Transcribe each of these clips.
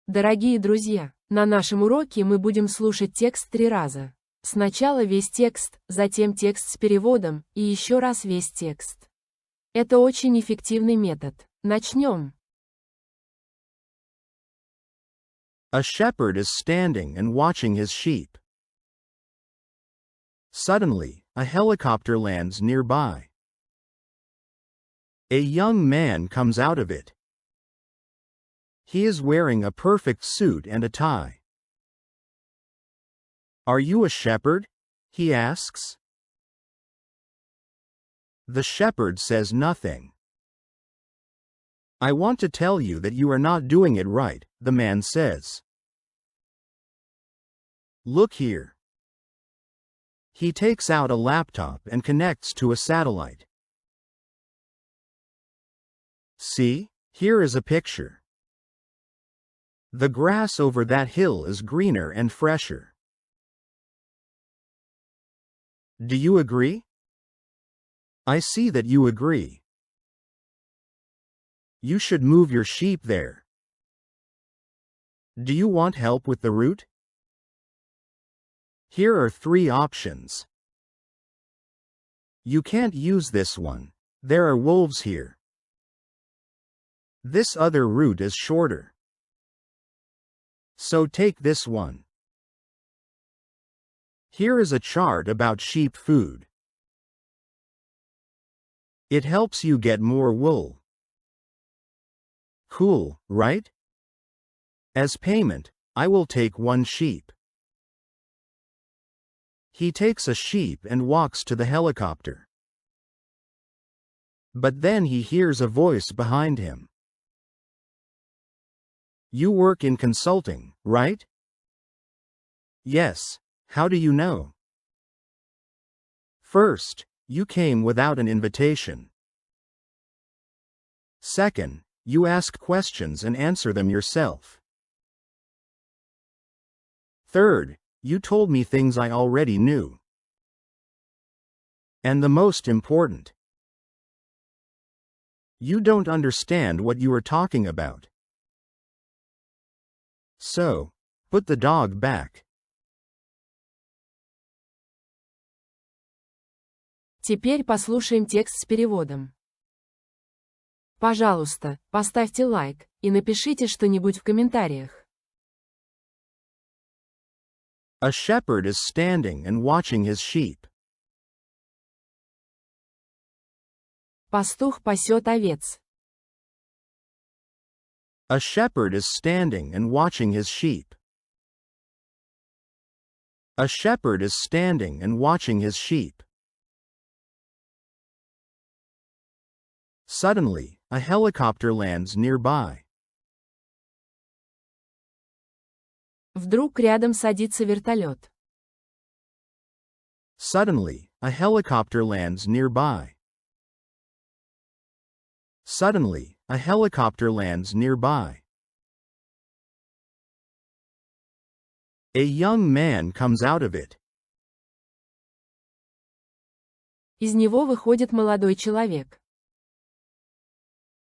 Дорогие друзья, на нашем уроке мы будем слушать текст 3 раза. Сначала весь текст, затем текст с переводом, и еще раз весь текст. Это очень эффективный метод. Начнем. A shepherd is standing and watching his sheep. Suddenly, a helicopter lands nearby. A young man comes out of it. He is wearing a perfect suit and a tie. Are you a shepherd? He asks. The shepherd says nothing. I want to tell you that you are not doing it right, the man says. Look here. He takes out a laptop and connects to a satellite. See, here is a picture. The grass over that hill is greener and fresher. Do you agree? I see that you agree. You should move your sheep there. Do you want help with the route? Here are 3 options. You can't use this one. There are wolves here. This other route is shorter. So take this one. Here is a chart about sheep food. It helps you get more wool. Cool, right? As payment, I will take 1 sheep. He takes a sheep and walks to the helicopter. But then he hears a voice behind him. You work in consulting, right? Yes. How do you know? First, you came without an invitation. Second, you ask questions and answer them yourself. Third, you told me things I already knew. And the most important, you don't understand what you are talking about. So, put the dog back. Теперь послушаем текст с переводом. Пожалуйста, поставьте лайк и напишите что-нибудь в комментариях. A shepherd is standing and watching his sheep. Пастух пасет овец. A shepherd is standing and watching his sheep. A shepherd is standing and watching his sheep. Suddenly, a helicopter lands nearby. Вдруг рядом садится вертолет. Suddenly, a helicopter lands nearby. Suddenly, a helicopter lands nearby. A young man comes out of it. Из него выходит молодой человек.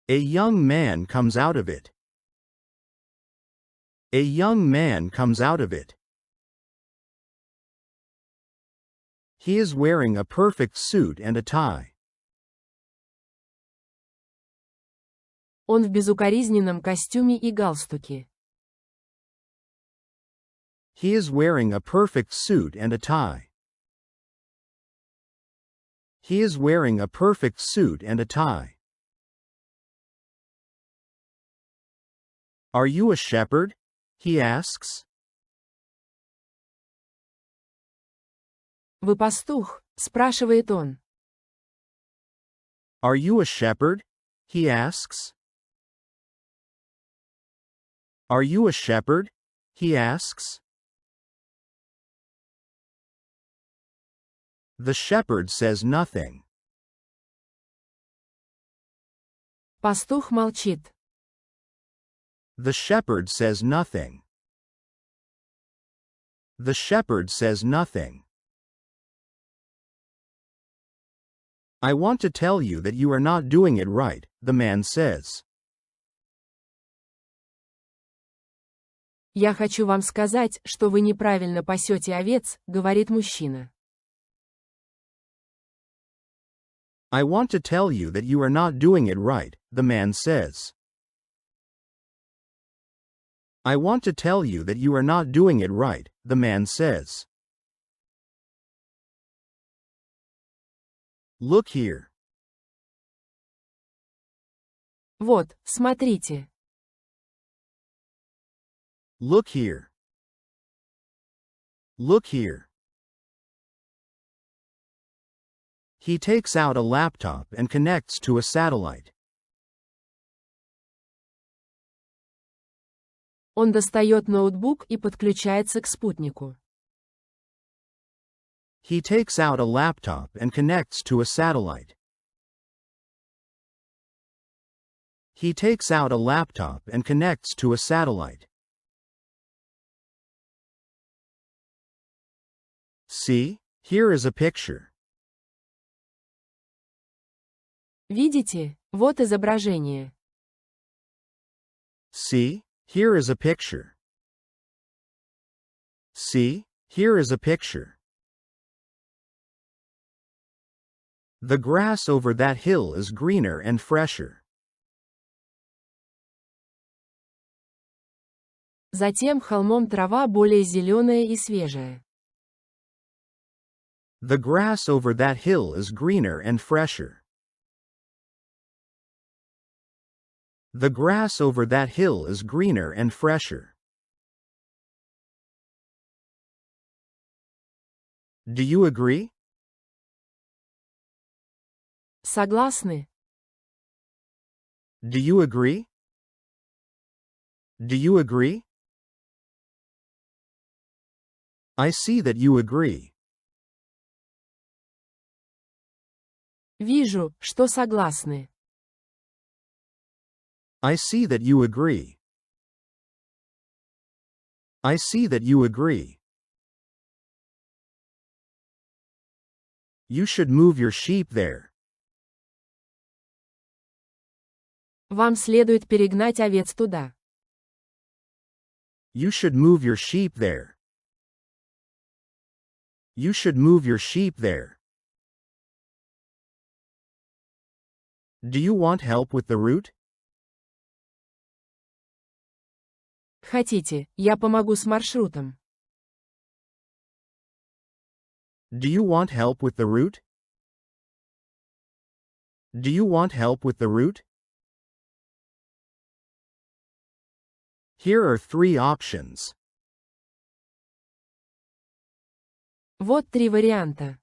A young man comes out of it. A young man comes out of it. He is wearing a perfect suit and a tie. Он в безукоризненном костюме и галстуке. He is wearing a perfect suit and a tie. He is wearing a perfect suit and a tie. Are you a shepherd? He asks. Вы пастух? Спрашивает он. Are you a shepherd? He asks. Are you a shepherd? He asks. The shepherd says nothing. Пастух молчит. The shepherd says nothing. The shepherd says nothing. I want to tell you that you are not doing it right, the man says. Я хочу вам сказать, что вы неправильно пасете овец, говорит мужчина. I want to tell you that you are not doing it right, the man says. I want to tell you that you are not doing it right, the man says. Look here. Вот, смотрите. Look here. Look here. He takes out a laptop and connects to a satellite. Он достает ноутбук и подключается к спутнику. He takes out a laptop and connects to a satellite. He takes out a laptop and connects to a satellite. See? Here is a picture. Видите? Вот изображение. See? Here is a picture. See? Here is a picture. The grass over that hill is greener and fresher. Затем холмом трава более зеленая и свежая. The grass over that hill is greener and fresher. The grass over that hill is greener and fresher. Do you agree? Согласны? Do you agree? Do you agree? I see that you agree. Вижу, что согласны. I see that you agree. I see that you agree. You should move your sheep there. Вам следует перегнать овец туда. You should move your sheep there. You should move your sheep there. Do you want help with the route? Хотите, я помогу с маршрутом? Do you want help with the route? Do you want help with the route? Here are 3 options. Вот 3 варианта.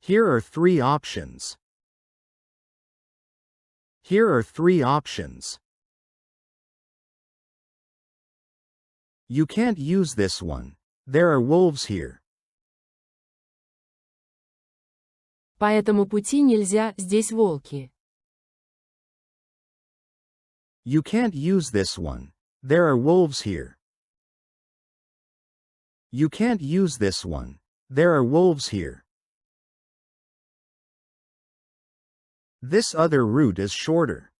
Here are 3 options. Here are 3 options. You can't use this one. There are wolves here. По этому пути нельзя, здесь волки. You can't use this one. There are wolves here. You can't use this one. There are wolves here. This other route is shorter.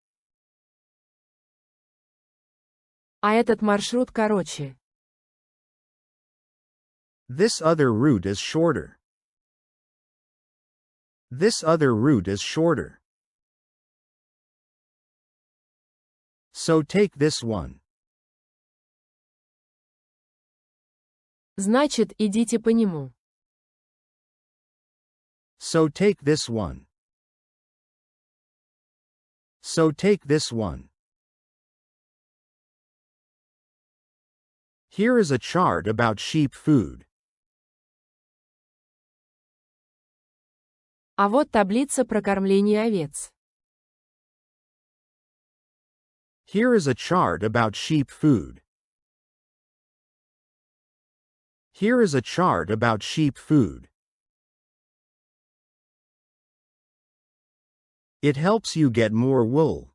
А этот маршрут короче. This other route is shorter. This other route is shorter. So take this one. Значит, идите по нему. So take this one. So take this one. Here is a chart about sheep food. А вот таблица про кормление овец. Here is a chart about sheep food. Here is a chart about sheep food. It helps you get more wool.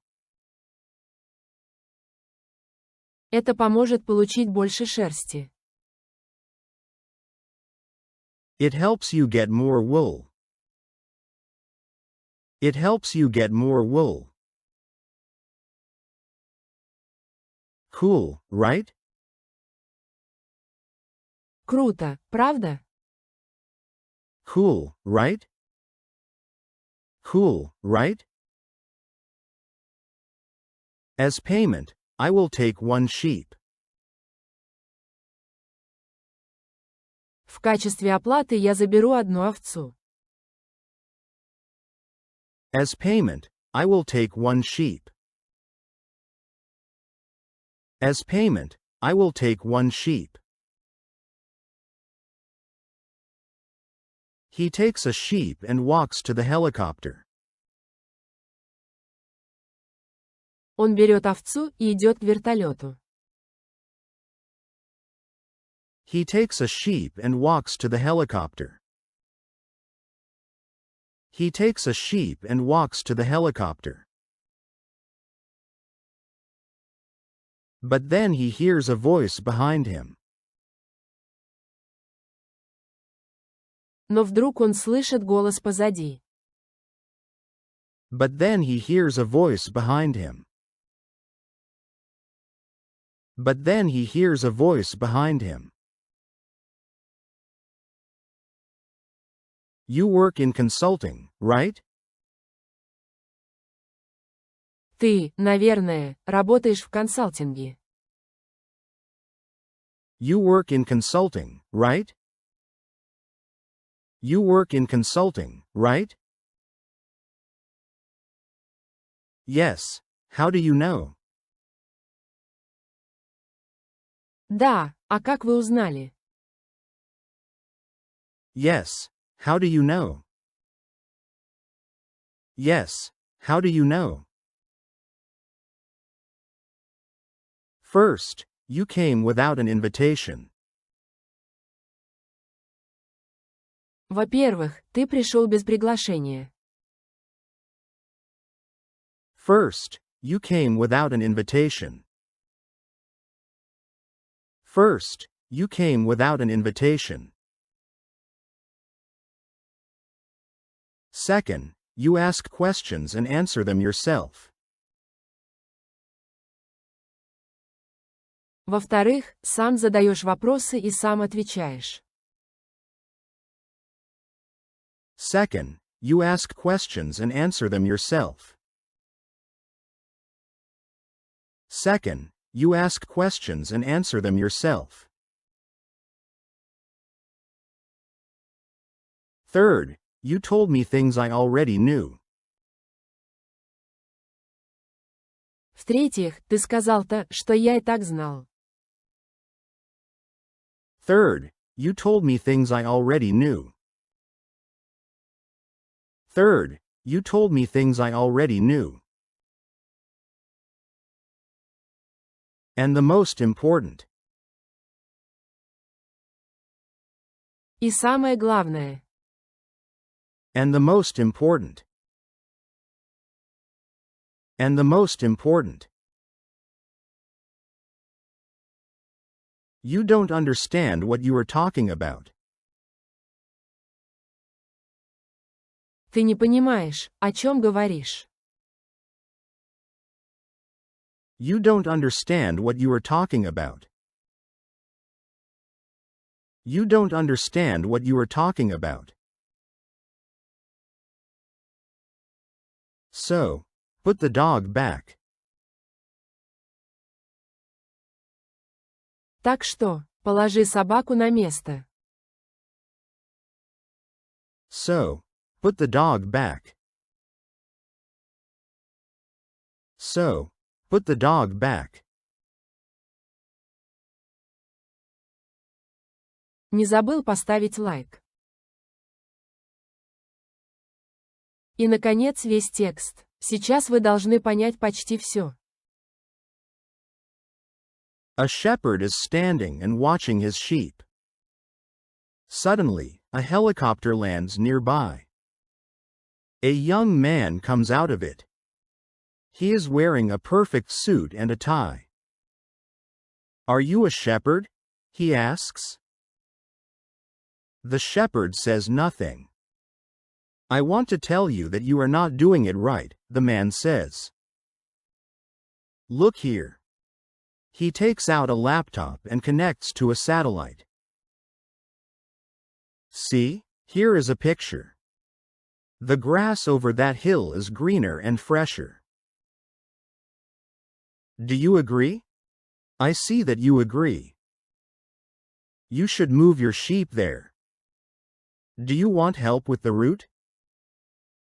Это поможет получить больше шерсти. It helps you get more wool. It helps you get more wool. Cool, right? Круто, правда? Cool, right? Cool, right? As payment, I will take 1 sheep. В качестве оплаты я заберу одну овцу. As payment, I will take 1 sheep. As payment, I will take 1 sheep. He takes a sheep and walks to the helicopter. Он берет овцу и идет к вертолету. He takes a sheep and walks to the helicopter. He takes a sheep and walks to the helicopter. But then he hears a voice behind him. Но вдруг он слышит голос позади. But then he hears a voice behind him. But then he hears a voice behind him. You work in consulting, right? Ты, наверное, работаешь в консалтинге. You work in consulting, right? You work in consulting, right? Yes. How do you know? Да, а как вы узнали? Yes. How do you know? Yes. How do you know? First, you came without an invitation. Во-первых, ты пришел без приглашения. First, you came without an invitation. First, you came without an invitation. Second, you ask questions and answer them yourself. Во-вторых, сам задаешь вопросы и сам отвечаешь. Second, you ask questions and answer them yourself. Second, you ask questions and answer them yourself. Third, you told me things I already knew. В-третьих, ты сказал то, что я и так знал. Third, you told me things I already knew. Third, you told me things I already knew. And the most important. И самое главное. And the most important. And the most important. You don't understand what you are talking about. Ты не понимаешь, о чем говоришь. You don't understand what you are talking about. You don't understand what you are talking about. So, put the dog back. Так что, положи собаку на место. So, put the dog back. So, put the dog back. Не забыл поставить лайк. И, наконец, весь текст. Сейчас вы должны понять почти все. A shepherd is standing and watching his sheep. Suddenly, a helicopter lands nearby. A young man comes out of it. He is wearing a perfect suit and a tie. Are you a shepherd? He asks. The shepherd says nothing. I want to tell you that you are not doing it right, the man says. Look here. He takes out a laptop and connects to a satellite. See, here is a picture. The grass over that hill is greener and fresher. Do you agree? I see that you agree. You should move your sheep there. Do you want help with the route?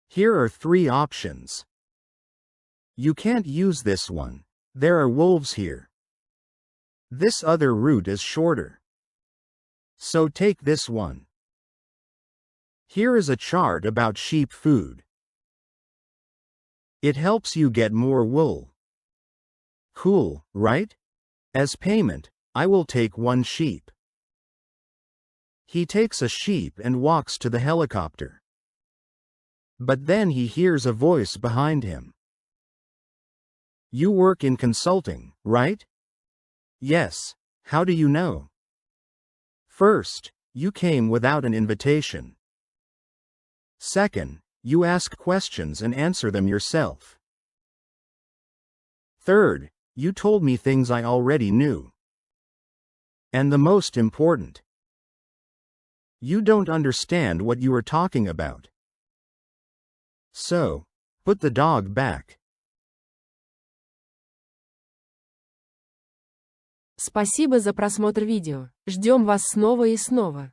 Here are 3 options. You can't use this one. There are wolves here. This other route is shorter. So take this one. Here is a chart about sheep food. It helps you get more wool. Cool, right? As payment, I will take 1 sheep. He takes a sheep and walks to the helicopter. But then he hears a voice behind him. You work in consulting, right? Yes. How do you know? First, you came without an invitation. Second, you ask questions and answer them yourself. Third, you told me things I already knew. And the most important, you don't understand what you are talking about. So, put the dog back. Спасибо за просмотр видео. Ждем вас снова и снова.